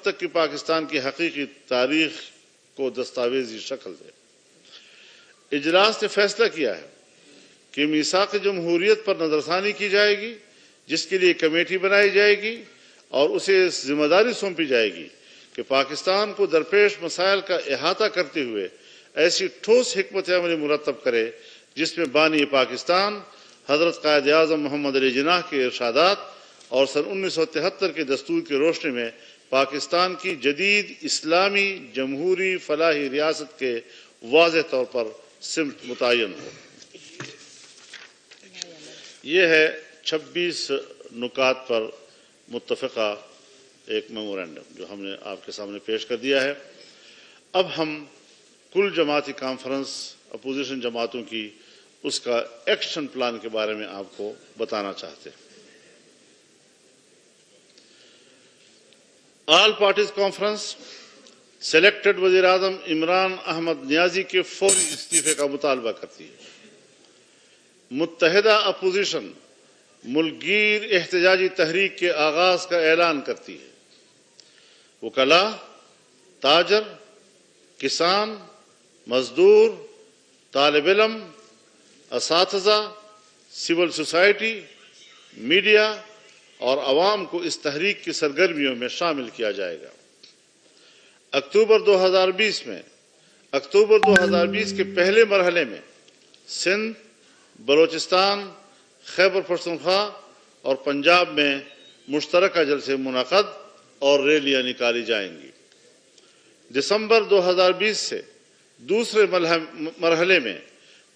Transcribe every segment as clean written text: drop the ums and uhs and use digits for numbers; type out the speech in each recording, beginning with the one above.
تک کہ پاکستان کی حقیقی تاریخ کو دستاویزی شکل دے۔ اجلاس نے فیصلہ کیا ہے کہ میثاق جمہوریت پر نظر ثانی کی جائے گی، جس کے لیے کمیٹی بنائی جائے گی اور اسے ذمہ داری سونپی جائے گی کہ پاکستان کو درپیش مسائل کا احاطہ کرتے ہوئے ایسی ٹھوس حکمت عملی مرتب کرے جس میں بانی پاکستان حضرت قائد اعظم محمد علی جناح کے ارشادات اور سن 1973 کے دستور کی روشنی میں پاکستان کی جدید اسلامی جمہوری فلاحی ریاست کے واضح طور پر سمت متعین ہو۔ یہ ہے 26 نکات پر متفقہ ایک میمورنڈم جو ہم نے آپ کے سامنے پیش کر دیا ہے۔ اب ہم کل جماعتی کانفرنس اپوزیشن جماعتوں کی اس کا ایکشن پلان کے بارے میں آپ کو بتانا چاہتے ہیں۔ آل پارٹیز کانفرنس سلیکٹڈ وزیر اعظم عمران احمد نیازی کے فوری استعفے کا مطالبہ کرتی ہے۔ متحدہ اپوزیشن ملک گیر احتجاجی تحریک کے آغاز کا اعلان کرتی ہے۔ وکلاء، تاجر، کسان، مزدور، طالب علم، اساتذہ، سول سوسائٹی، میڈیا اور عوام کو اس تحریک کی سرگرمیوں میں شامل کیا جائے گا۔ اکتوبر 2020 کے پہلے مرحلے میں سندھ، بلوچستان، خیبر پختونخوا اور پنجاب میں مشترکہ جلسے منعقد اور ریلیاں نکالی جائیں گی۔ دسمبر 2020 سے دوسرے مرحلے میں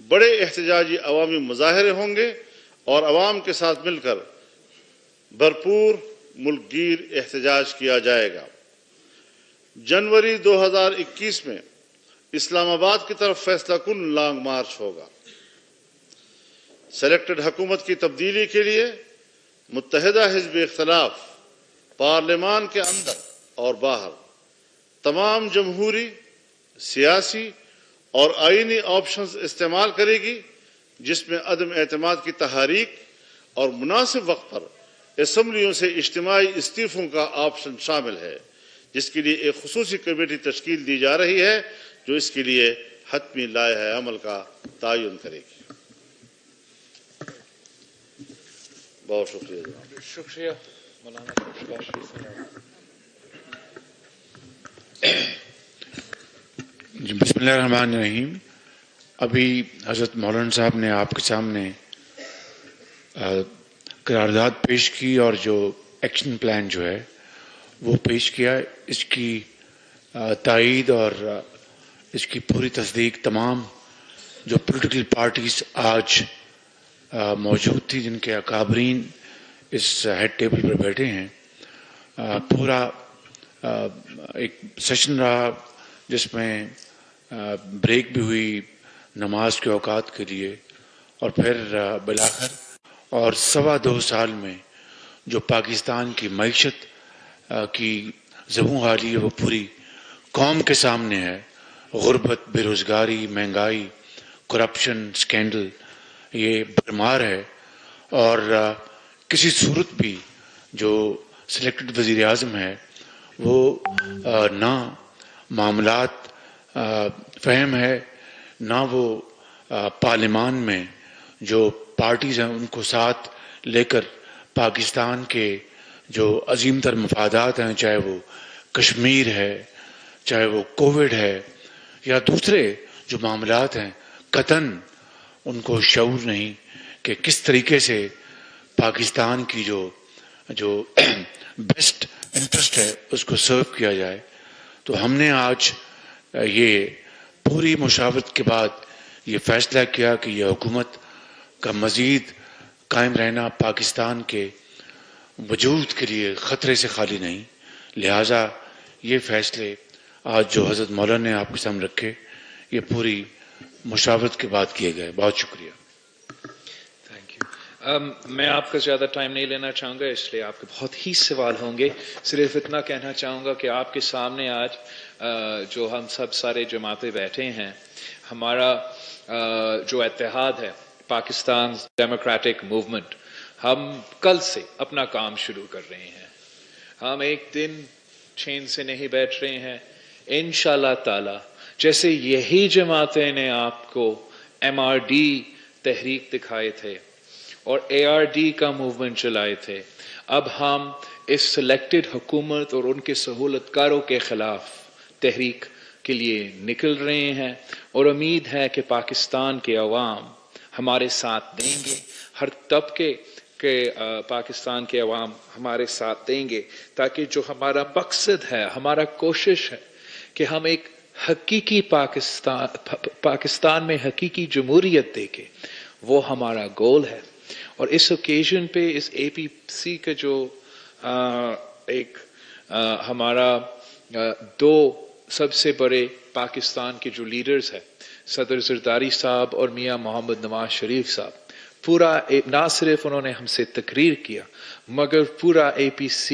بڑے احتجاجی عوامی مظاہرے ہوں گے اور عوام کے ساتھ مل کر بھرپور ملک گیر احتجاج کیا جائے گا۔ جنوری 2021 میں اسلام آباد کی طرف فیصلہ کن لانگ مارچ ہوگا۔ سلیکٹڈ حکومت کی تبدیلی کے لیے متحدہ حزب اختلاف پارلیمان کے اندر اور باہر تمام جمہوری، سیاسی اور آئینی آپشنز استعمال کرے گی، جس میں عدم اعتماد کی تحریک اور مناسب وقت پر اسمبلیوں سے اجتماعی استعفوں کا آپشن شامل ہے، جس کے لیے ایک خصوصی کمیٹی تشکیل دی جا رہی ہے جو اس کے لیے حتمی لائحہ عمل کا تعین کرے گی۔ بہت شکریہ جناب۔ شکریہ مولانا جی، بسم اللہ الرحمن الرحیم۔ ابھی حضرت مولانا صاحب نے آپ کے سامنے قرارداد پیش کی اور جو ایکشن پلان جو ہے وہ پیش کیا۔ اس کی تائید اور اس کی پوری تصدیق تمام جو پولیٹیکل پارٹیز آج موجود تھی، جن کے اکابرین اس ہیڈ ٹیبل پر بیٹھے ہیں، پورا ایک سیشن رہا جس میں بریک بھی ہوئی نماز کے اوقات کے لیے، اور پھر بالآخر اور 2.25 سال میں جو پاکستان کی معیشت کی زبوں حالی ہے وہ پوری قوم کے سامنے ہے۔ غربت، بے روزگاری، مہنگائی، کرپشن، سکینڈل یہ بھرمار ہے، اور کسی صورت بھی جو سلیکٹڈ وزیر اعظم ہے وہ نہ معاملات فہم ہے، نہ وہ پارلیمان میں جو پارٹیز ہیں ان کو ساتھ لے کر پاکستان کے جو عظیم تر مفادات ہیں، چاہے وہ کشمیر ہے، چاہے وہ کووڈ ہے یا دوسرے جو معاملات ہیں، قطعاً ان کو شعور نہیں کہ کس طریقے سے پاکستان کی جو بیسٹ انٹرسٹ ہے اس کو سرو کیا جائے۔ تو ہم نے آج یہ پوری مشاورت کے بعد یہ فیصلہ کیا کہ یہ حکومت کا مزید قائم رہنا پاکستان کے وجود کے لیے خطرے سے خالی نہیں، لہٰذا یہ فیصلے آج جو حضرت مولانا نے آپ کے سامنے رکھے یہ پوری مشاورت کے بعد کیے گئے۔ بہت شکریہ۔ میں آپ کا زیادہ ٹائم نہیں لینا چاہوں گا، اس لیے آپ کے بہت ہی سوال ہوں گے۔ صرف اتنا کہنا چاہوں گا کہ آپ کے سامنے آج جو ہم سب سارے جماعتیں بیٹھے ہیں، ہمارا جو اتحاد ہے پاکستان ڈیموکریٹک موومنٹ، ہم کل سے اپنا کام شروع کر رہے ہیں۔ ہم ایک دن चैन से नहीं बैठ रहे हैं। इंशाल्लाह ताला जैसे यही जमातें ने आपको MRD तहरीक दिखाए थे और ARD का मूवमेंट चलाए थे, अब हम इस सिलेक्टेड हुकूमत और उनके सहूलतकारों के खिलाफ तहरीक के लिए निकल रहे हैं और उम्मीद है कि पाकिस्तान के अवाम हमारे साथ देंगे, हर तबके के पाकिस्तान के अवाम हमारे साथ देंगे, ताकि जो हमारा मकसद है, हमारा कोशिश है कि हम एक हकीकी पाकिस्तान में हकीकी जमहूरियत देके, वो हमारा गोल है। और इस ओकेजन पे इस APC का जो हमारा दो सबसे बड़े पाकिस्तान के जो लीडर्स हैं, सदर जरदारी साहब और मियां मोहम्मद नवाज शरीफ साहब, पूरा ना सिर्फ उन्होंने हमसे तकरीर किया मगर पूरा APC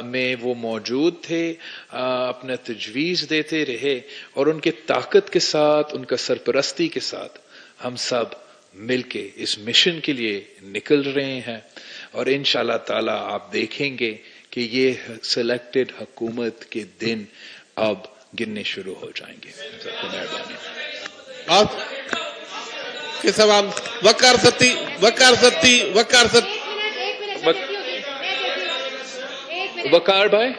में वो मौजूद थे, अपना तजवीज़ देते रहे और उनके ताकत के साथ, उनका सरपरस्ती के साथ हम सब मिलके इस मिशन के लिए निकल रहे हैं। और इंशाल्लाह ताला आप देखेंगे कि ये सिलेक्टेड हुकूमत के दिन अब गिनने शुरू हो जाएंगे। मेहरबानी। आप के सवाल वकार सत्ती वकार भाई,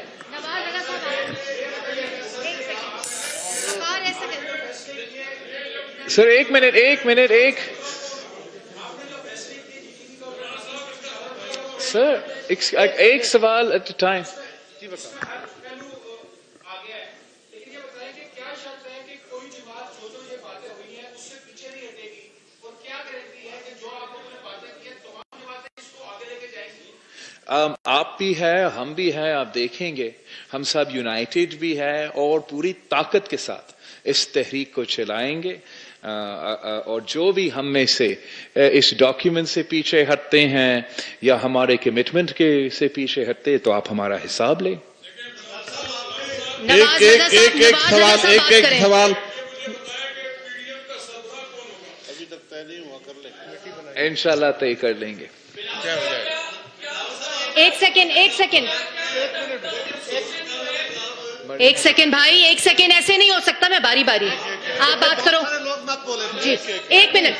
सर एक मिनट सर एक सवाल एट अ टाइम। आप भी है, हम भी हैं, आप देखेंगे हम सब यूनाइटेड भी है और पूरी ताकत के साथ इस तहरीक को चलाएंगे। और जो भी हम में से इस डॉक्यूमेंट से पीछे हटते हैं या हमारे कमिटमेंट के से पीछे हटते, तो आप हमारा हिसाब लें। एक सवाल अभी तक तय नहीं हुआ, कर ले, इंशाल्लाह तय कर लेंगे। एक सेकंड भाई, एक सेकंड, ऐसे नहीं हो सकता। मैं बारी बारी, आप बात करो जी। एक मिनट।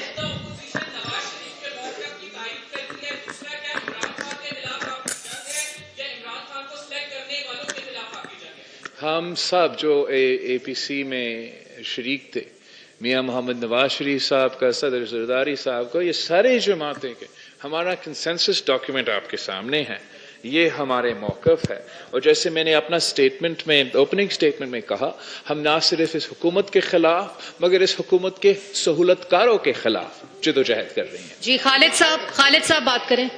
हम सब जो APC में शरीक थे, मियां मोहम्मद नवाज शरीफ साहब का, सदर जरदारी साहब का, ये सारे जमातें के हमारा कंसेंसस डॉक्यूमेंट आपके सामने है। ये हमारे मौक़िफ़ है और जैसे मैंने अपना स्टेटमेंट में, ओपनिंग स्टेटमेंट में कहा, हम ना सिर्फ इस हुकूमत के खिलाफ मगर इस हुकूमत के सहूलतकारों के खिलाफ जदोजहद कर रही हैं। जी खालिद साहब बात करें।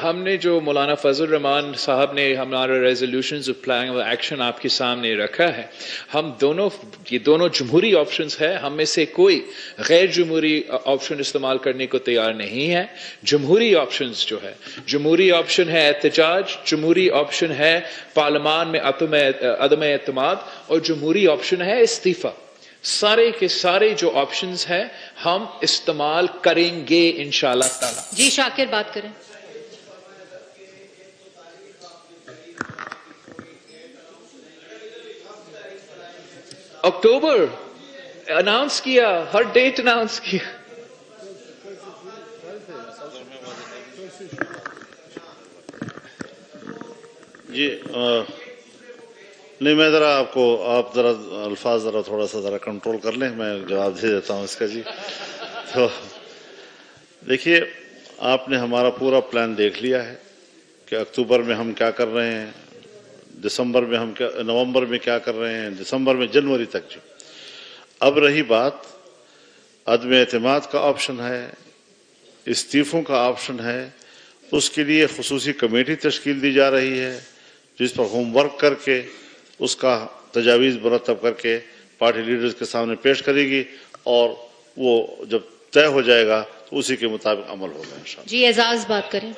हमने जो मौलाना फजल रहमान साहब ने हमारा resolutions of plan of action आपके सामने रखा है, हम ये दोनों जमहूरी ऑप्शंस है, हम में से कोई गैर जमहूरी ऑप्शन इस्तेमाल करने को तैयार नहीं है। जमहूरी ऑप्शंस जो है, जमहूरी ऑप्शन है एहतजाज, जमहूरी ऑप्शन है पार्लियामान में अदम एतमाद और जमहूरी ऑप्शन है इस्तीफा। सारे के सारे जो ऑप्शंस हैं हम इस्तेमाल करेंगे इंशाअल्लाह ताला। जी शाकिर बात करें। अक्टूबर अनाउंस किया, हर डेट अनाउंस किया। जी नहीं, मैं जरा आप जरा अल्फाज थोड़ा सा कंट्रोल कर लें, मैं जवाब दे देता हूं इसका। जी तो देखिए, आपने हमारा पूरा प्लान देख लिया है कि अक्टूबर में हम क्या कर रहे हैं, दिसंबर में हम क्या, नवंबर में क्या कर रहे हैं, दिसंबर में जनवरी तक। जो अब रही बात, अदम एतमाद का ऑप्शन है, इस्तीफों का ऑप्शन है, उसके लिए खुसूसी कमेटी तश्कील दी जा रही है जिस पर होमवर्क करके उसका तजावीज़ मुरतब करके पार्टी लीडर्स के सामने पेश करेगी और वो जब तय हो जाएगा तो उसी के मुताबिक अमल होगा इंशाअल्लाह। जी एजाज बात करें।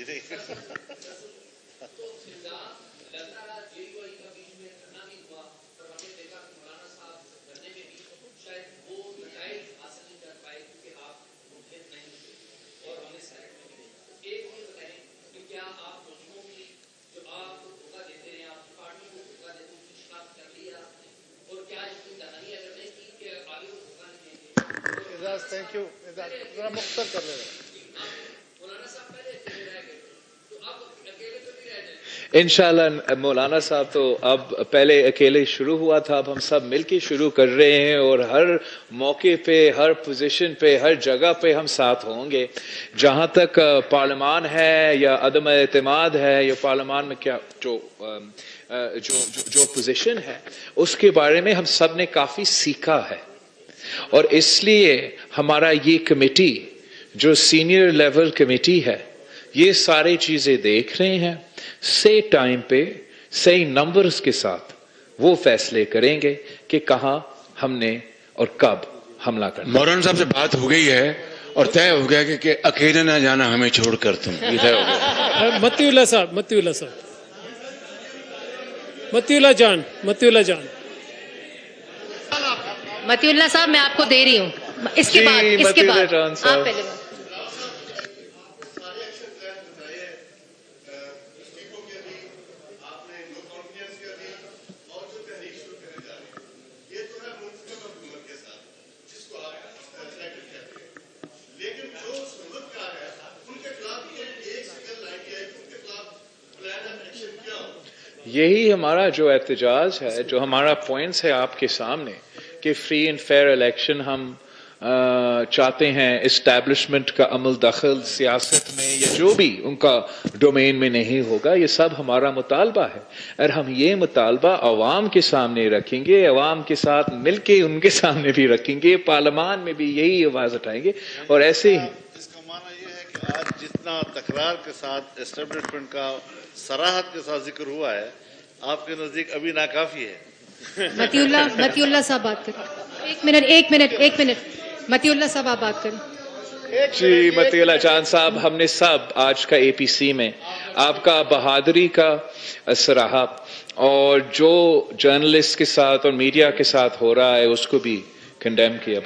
Thank you. ذرا مختصر کر لیں. انشاءاللہ مولانا صاحب تو اب پہلے اکیلے شروع ہوا تھا، اب ہم سب مل کے شروع کر رہے ہیں اور ہر موقع پہ، ہر پوزیشن پہ، ہر جگہ پہ ہم ساتھ ہوں گے. جہاں تک پارلیمان ہے یا عدم اعتماد ہے یا پارلیمان میں کیا جو پوزیشن ہے اس کے بارے میں ہم سب نے کافی سیکھا ہے، اور اس لیے ہمارا یہ کمیٹی جو سینئر لیول کمیٹی ہے یہ ساری چیزیں دیکھ رہے ہیں، صحیح ٹائم پہ صحیح نمبرز کے ساتھ وہ فیصلے کریں گے کہ کہاں ہم نے اور کب حملہ کرنا. مولانا صاحب سے بات ہو گئی ہے اور طے ہو گیا کہ اکیلے نہ جانا ہمیں چھوڑ کر تم، یہ طے ہو گیا. متی اللہ صاحب، متی اللہ صاحب، متی اللہ جان، متی اللہ جان. متی اللہ صاحب میں آپ کو دے رہی ہوں اس کے بعد، اس کے بعد آپ پہلے. یہی ہمارا جو احتجاج ہے، جو ہمارا پوائنٹس ہے آپ کے سامنے کہ فری اینڈ فیئر الیکشن ہم چاہتے ہیں، اسٹیبلشمنٹ کا عمل دخل سیاست میں یا جو بھی ان کا ڈومین میں نہیں ہوگا، یہ سب ہمارا مطالبہ ہے، اور ہم یہ مطالبہ عوام کے سامنے رکھیں گے، عوام کے ساتھ مل کے ان کے سامنے بھی رکھیں گے، پارلیمان میں بھی یہی آواز اٹھائیں گے. اور ایسے ہی اس کا معنی یہ ہے کہ آج جتنا تکرار کے ساتھ اسٹیبلشمنٹ کا صراحت کے ساتھ ذکر ہوا ہے آپ کے نزدیک ابھی ناکافی ہے. متی اللہ صاحب بات کریں. ایک منٹ متی اللہ صاحب آپ بات کریں. جی متی اللہ جان صاحب، ہم نے سب آج کا اے پی سی میں آپ کا بہادری کا سراہا، اور جو جرنلسٹ کے ساتھ اور میڈیا کے ساتھ ہو رہا ہے اس کو بھی کنڈیم کیا.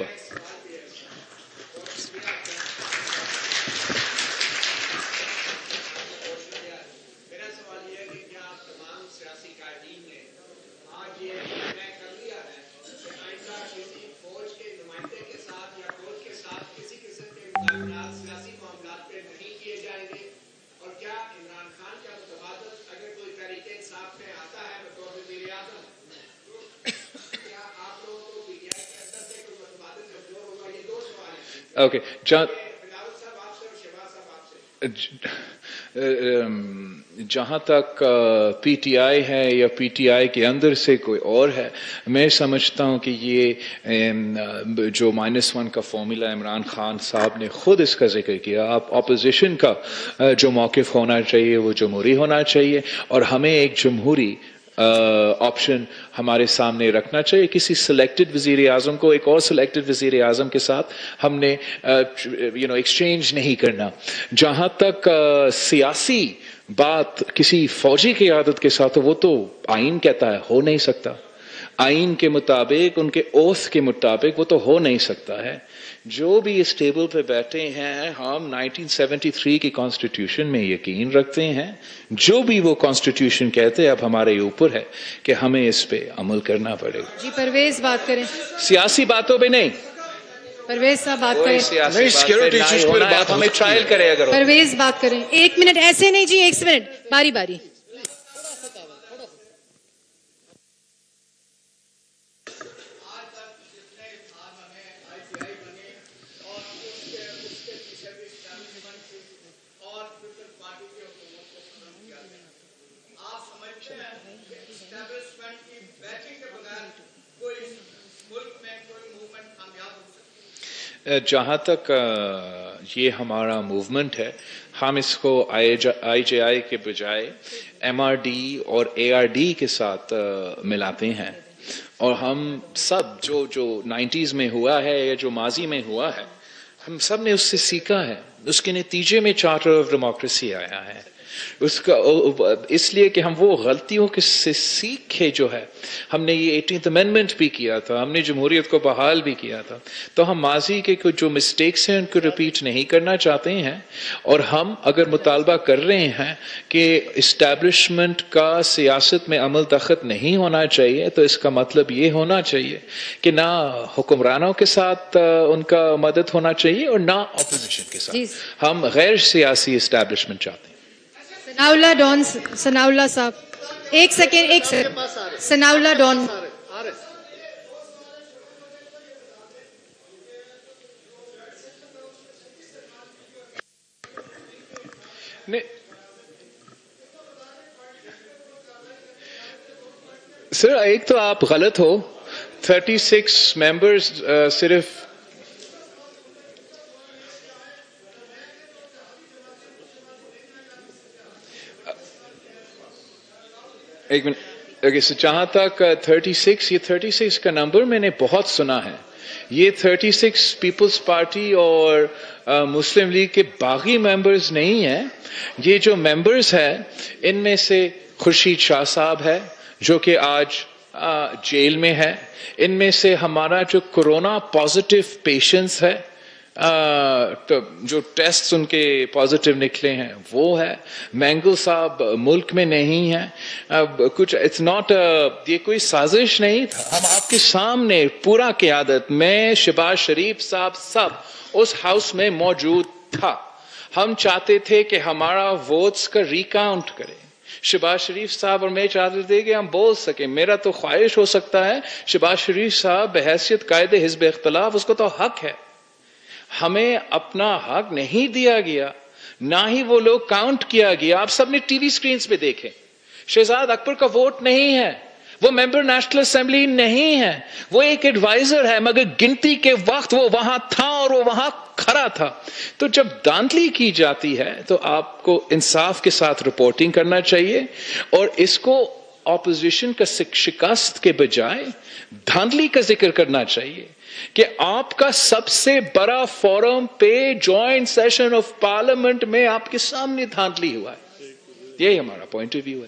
اوکے، جہاں تک پی ٹی آئی ہے یا پی ٹی آئی کے اندر سے کوئی اور ہے، میں سمجھتا ہوں کہ یہ جو -1 کا فارمولا عمران خان صاحب نے خود اس کا ذکر کیا، آپ اپوزیشن کا جو موقف ہونا چاہیے وہ جمہوری ہونا چاہیے، اور ہمیں ایک جمہوری آپشن ہمارے سامنے رکھنا چاہیے. کسی سلیکٹڈ وزیر اعظم کو ایک اور سلیکٹڈ وزیر اعظم کے ساتھ ہم نے ایکسچینج نہیں کرنا. جہاں تک سیاسی بات کسی فوجی قیادت کے ساتھ، وہ تو آئین کہتا ہے ہو نہیں سکتا، آئین کے مطابق، ان کے اوتھ کے مطابق وہ تو ہو نہیں سکتا ہے. جو بھی اس ٹیبل پہ بیٹھے ہیں، ہم 1973 کی کانسٹیٹیوشن میں یقین رکھتے ہیں، جو بھی وہ کانسٹیٹیوشن کہتے ہیں اب ہمارے اوپر ہے کہ ہمیں اس پہ عمل کرنا پڑے گا. جی پرویز بات کریں. سیاسی باتوں پہ نہیں، پرویز صاحب بات کریں. نہیں، سیکورٹی ایشوز پہ بات ہمیں ٹرائل کرے. اگر پرویز بات کریں. 1 منٹ، ایسے نہیں جی، 1 منٹ، باری باری. جہاں تک یہ ہمارا موومنٹ ہے، ہم اس کو آئی جے آئی کے بجائے ایم آر ڈی اور اے آر ڈی کے ساتھ ملاتے ہیں، اور ہم سب جو 90s میں ہوا ہے یا جو ماضی میں ہوا ہے، ہم سب نے اس سے سیکھا ہے. उसके नतीजे में चार्टर ऑफ डेमोक्रेसी आया है। उसका इसलिए कि हम वो गलतियों से सीखे जो है, हमने ये 18th अमेंडमेंट भी किया था, हमने जमहूरियत को बहाल भी किया था, तो हम माजी के कुछ जो मिस्टेक्स हैं उनको रिपीट नहीं करना चाहते हैं। और हम अगर मुतालबा कर रहे हैं कि इस्टेब्लिशमेंट का सियासत में अमल दखल नहीं होना चाहिए, तो इसका मतलब ये होना चाहिए कि ना हुक्मरानों के साथ उनका मदद होना चाहिए और ना अपोजिशन के साथ। हम गैर सियासी इस्टेब्लिशमेंट चाहते हैं। सनाउल्लाह डॉन, सनाउल्लाह साहब, एक सेकेंड, सनाउल्लाह डॉन। सर, एक तो आप गलत हो, 36 मेंबर्स सिर्फ एक मिनट, जहां तक 36, ये 36 का नंबर मैंने बहुत सुना है। ये 36 पीपल्स पार्टी और मुस्लिम लीग के बागी मेंबर्स नहीं हैं। ये जो मेंबर्स हैं, इनमें से खुर्शीद शाह साहब है जो कि आज जेल में है। इनमें से हमारा जो कोरोना पॉजिटिव पेशेंट्स है, तो जो टेस्ट उनके पॉजिटिव निकले हैं वो है। मैंगल साहब मुल्क में नहीं है। अब कुछ इट्स नॉट, ये कोई साजिश नहीं था। हम आपके सामने पूरा क़यादत में, शहबाज शरीफ साहब सब उस हाउस में मौजूद था। हम चाहते थे कि हमारा वोट्स का रिकाउंट करें। शहबाज शरीफ साहब और मैं चाहते थे कि हम बोल सकें। मेरा तो ख्वाहिश हो सकता है शहबाज शरीफ साहब बहैसियत कायदे हिज़्ब इख्तिलाफ, उसको तो हक है। हमें अपना हक नहीं दिया गया, ना ही वो लोग काउंट किया गया। आप सबने टीवी स्क्रीन पे देखे, शहजाद अकबर का वोट नहीं है, वो मेंबर नेशनल असेंबली नहीं है, वो एक एडवाइजर है, मगर गिनती के वक्त वो वहां था और वो वहां खड़ा था। तो जब धांधली की जाती है तो आपको इंसाफ के साथ रिपोर्टिंग करना चाहिए और इसको ऑपोजिशन का शिकस्त के बजाय धांधली का जिक्र करना चाहिए कि आपका सबसे बड़ा फोरम पे जॉइंट सेशन ऑफ पार्लियामेंट में आपके सामने धांधली हुआ है। यही हमारा पॉइंट ऑफ व्यू है।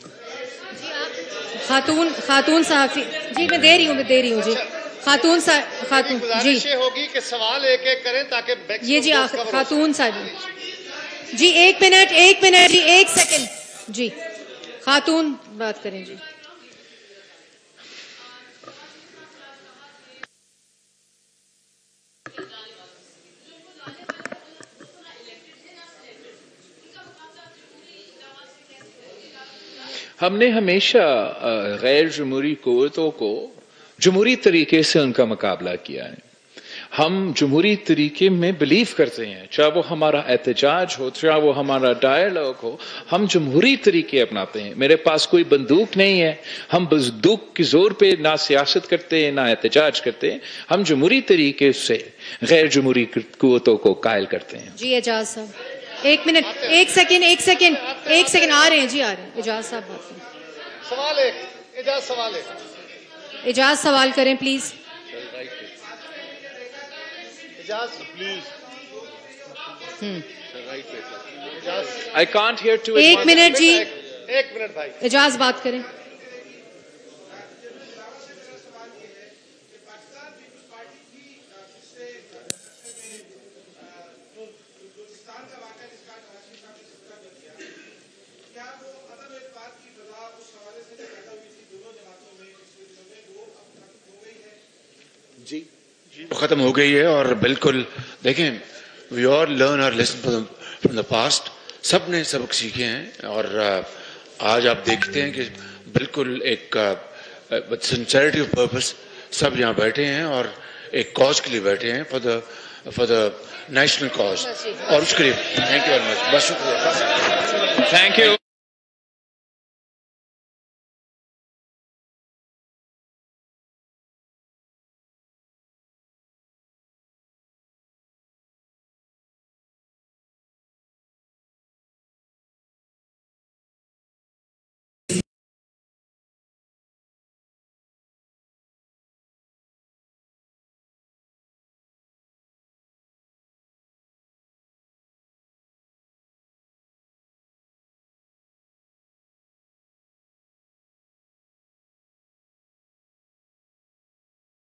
खातून साहब जी, मैं दे रही हूँ जी। खातून जी होगी कि सवाल एक एक करें ताकि ये जी खातून साहब जी, एक मिनट जी, एक सेकंड जी, खातून बात करें जी। हमने हमेशा गैर जमहूरी कुव्वतों को जमहूरी तरीके से उनका मुकाबला किया है। हम जमहूरी तरीके में बिलीव करते हैं, चाहे वो हमारा एहतजाज हो, चाहे वो हमारा डायलॉग हो, हम जमहूरी तरीके अपनाते हैं। मेरे पास कोई बंदूक नहीं है, हम बंदूक के जोर पे ना सियासत करते हैं ना एहतजाज करते हैं। हम जमहूरी तरीके से गैर जमहूरी कुव्वतों को कायल करते हैं। जी एजाज साहब, एक मिनट, एक सेकंड, आ रहे हैं जी, आ रहे हैं। एजाज साहब बात करें। सवाल एक, एजाज सवाल करें please. I can't hear too. एक मिनट जी, एक मिनट भाई, एजाज बात करें। जी खत्म हो गई है और बिल्कुल देखें, वी ऑल लर्न और लेसन फ्रॉम द पास्ट। सब ने सबक सीखे हैं और आज आप देखते हैं कि बिल्कुल एक सिंसेरिटी ऑफ पर्पस सब यहाँ बैठे हैं और एक कॉज के लिए बैठे हैं, फॉर द नेशनल कॉज, और उसके लिए थैंक यू वेरी मच। बस शुक्रिया, थैंक यू।